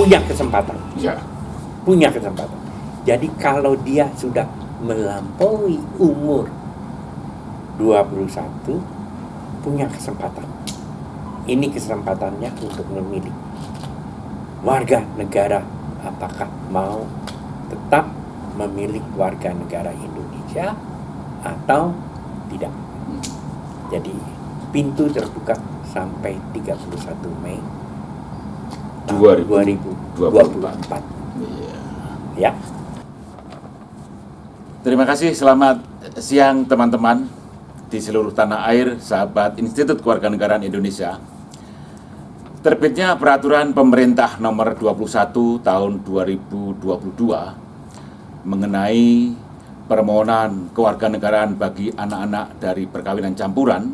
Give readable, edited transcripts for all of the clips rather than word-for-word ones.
punya kesempatan. Ya. Punya kesempatan. Jadi kalau dia sudah melampaui umur 21, punya kesempatan. Ini kesempatannya untuk memilih warga negara, apakah mau tetap memilih warga negara Indonesia atau tidak. Jadi pintu terbuka sampai 31 Mei 2024. Ya. Terima kasih, selamat siang teman-teman di seluruh tanah air, sahabat Institut Kewarganegaraan Indonesia. Terbitnya peraturan pemerintah nomor 21 tahun 2022 mengenai permohonan kewarganegaraan bagi anak-anak dari perkawinan campuran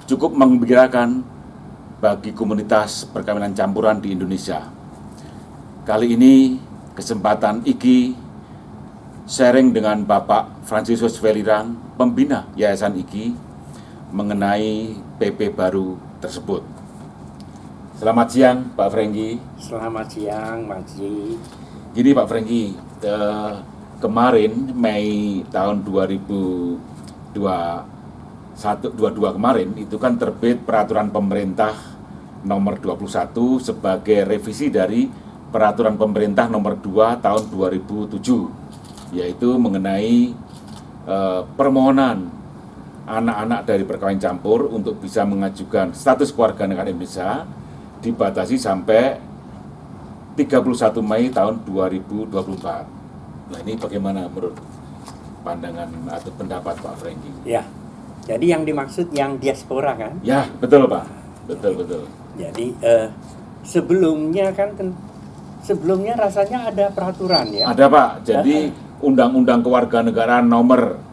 cukup menggembirakan bagi komunitas perkawinan campuran di Indonesia. Kali ini kesempatan IKI sharing dengan Bapak Fransiskus Welirang, pembina Yayasan IKI, mengenai PP baru tersebut. Selamat siang Pak Frenggi. Selamat siang Mas Ji. Gini Pak Frenggi, kemarin Mei tahun 2022 kemarin itu kan terbit peraturan pemerintah nomor 21 sebagai revisi dari peraturan pemerintah nomor 2 tahun 2007, yaitu mengenai permohonan anak-anak dari perkawinan campur untuk bisa mengajukan status kewarganegaraan Indonesia dibatasi sampai 31 Mei tahun 2024. Nah, ini bagaimana menurut pandangan atau pendapat Pak Frenggi? Ya, jadi yang dimaksud yang diaspora kan? Ya, betul Pak. Betul. Jadi sebelumnya rasanya ada peraturan ya? Ada Pak, jadi Undang-Undang Kewarganegaraan nomor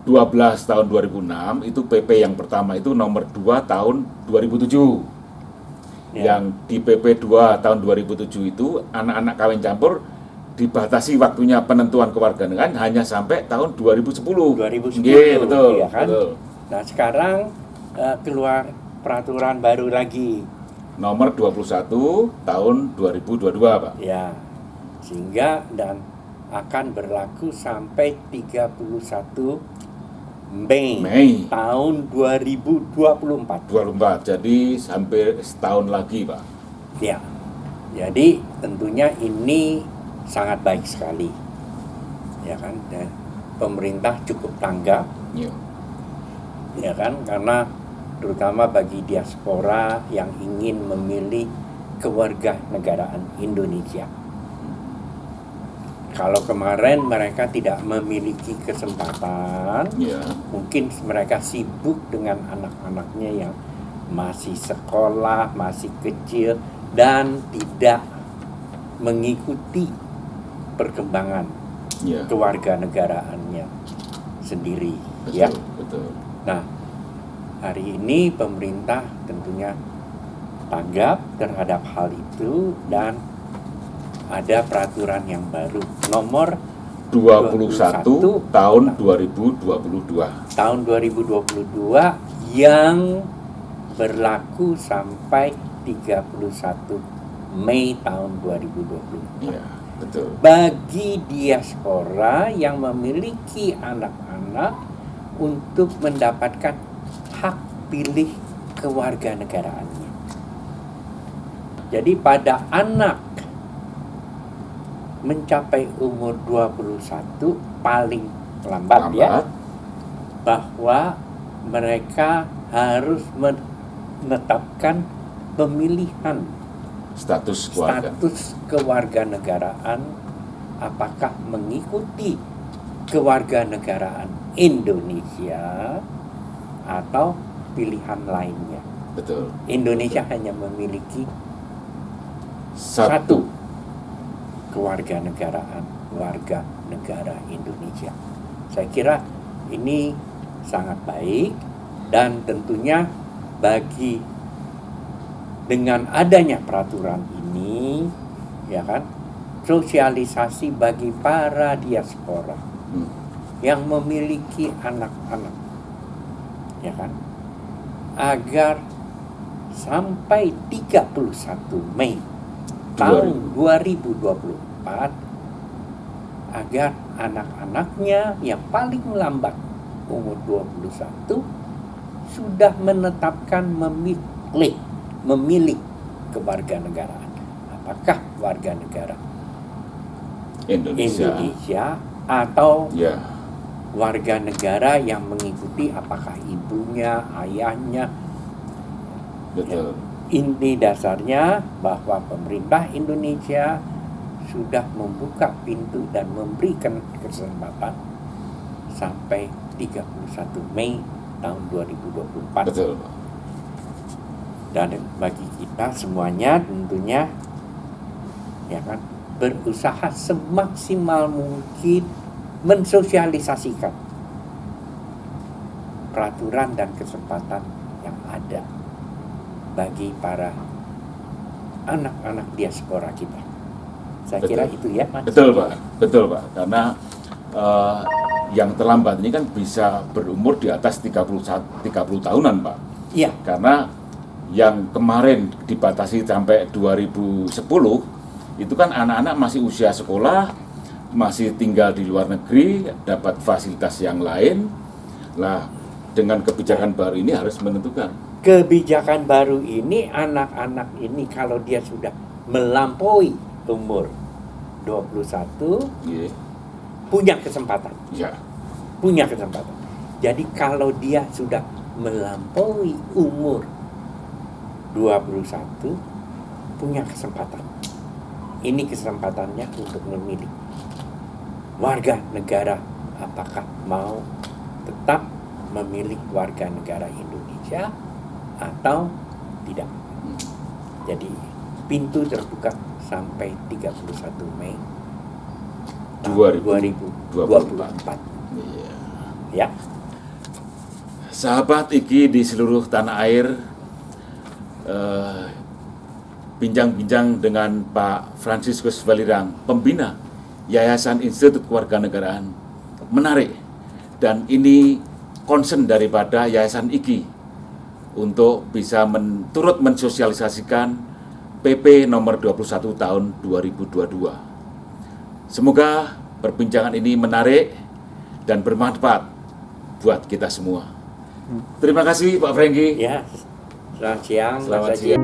12 tahun 2006 itu PP yang pertama itu nomor 2 tahun 2007. Ya. Yang di PP 2 tahun 2007 itu anak-anak kawin campur dibatasi waktunya penentuan kewarganegaraan hanya sampai tahun 2010. 2010. Iya, betul. Iya kan? Betul. Nah, sekarang keluar peraturan baru lagi. Nomor 21 tahun 2022, Pak. Ya. Sehingga dan akan berlaku sampai 31 Mei tahun 2024. 24. Jadi hampir setahun lagi, Pak. Ya. Jadi tentunya ini sangat baik sekali. Ya kan? Dan pemerintah cukup tanggap. Iya. Ya kan? Karena terutama bagi diaspora yang ingin memilih kewarganegaraan Indonesia. Kalau kemarin mereka tidak memiliki kesempatan, Ya. mungkin mereka sibuk dengan anak-anaknya yang masih sekolah, masih kecil, dan tidak mengikuti perkembangan Ya. kewarganegaraannya sendiri. Betul, Ya. betul. Nah, hari ini pemerintah tentunya tanggap terhadap hal itu dan ada peraturan yang baru nomor 21 tahun 2022. tahun 2022 yang berlaku sampai 31 Mei tahun 2020. Iya, betul. Bagi diaspora yang memiliki anak-anak untuk mendapatkan hak pilih kewarganegaraannya. Jadi pada anak mencapai umur 21 paling lambat ya, bahwa mereka harus menetapkan pemilihan Status kewarganegaraan, apakah mengikuti kewarganegaraan Indonesia atau pilihan lainnya. Betul. Indonesia hanya memiliki Satu. kewarganegaraan, warga negara Indonesia. Saya kira ini sangat baik dan tentunya bagi dengan adanya peraturan ini, ya kan, sosialisasi bagi para diaspora yang memiliki anak-anak, ya kan, agar sampai 31 Mei tahun 2024 agar anak-anaknya yang paling lambat umur 21 sudah menetapkan memilih kewarganegaraan. Apakah warga negara Indonesia atau warga negara yang mengikuti apakah ibunya, ayahnya. Betul. Inti dasarnya bahwa pemerintah Indonesia sudah membuka pintu dan memberikan kesempatan sampai 31 Mei tahun 2024. Betul. Dan bagi kita semuanya tentunya ya kan berusaha semaksimal mungkin mensosialisasikan peraturan dan kesempatan yang ada bagi para anak-anak diaspora kita. Saya kira itu ya, Mas. Betul, Pak. Betul, Pak. Karena yang terlambat ini kan bisa berumur di atas 30 tahunan, Pak. Iya. Karena yang kemarin dibatasi sampai 2010 itu kan anak-anak masih usia sekolah, masih tinggal di luar negeri, dapat fasilitas yang lain. Nah, dengan kebijakan baru ini harus menentukan. Kebijakan baru ini anak-anak ini kalau dia sudah melampaui umur 21 punya kesempatan. Ya. Punya kesempatan. Jadi kalau dia sudah melampaui umur 21 punya kesempatan. Ini kesempatannya untuk memilih warga negara, apakah mau tetap memilih warga negara Indonesia atau tidak. Jadi pintu terbuka sampai 31 Mei 2024. Ya. Sahabat IKI di seluruh tanah air, bincang-bincang dengan Pak Fransiskus Welirang, pembina Yayasan Institut Kewarganegaraan, menarik. Dan ini concern daripada Yayasan IKI untuk bisa turut mensosialisasikan PP nomor 21 tahun 2022. Semoga perbincangan ini menarik dan bermanfaat buat kita semua. Terima kasih Pak Franky. Ya, selamat siang. Selamat siang.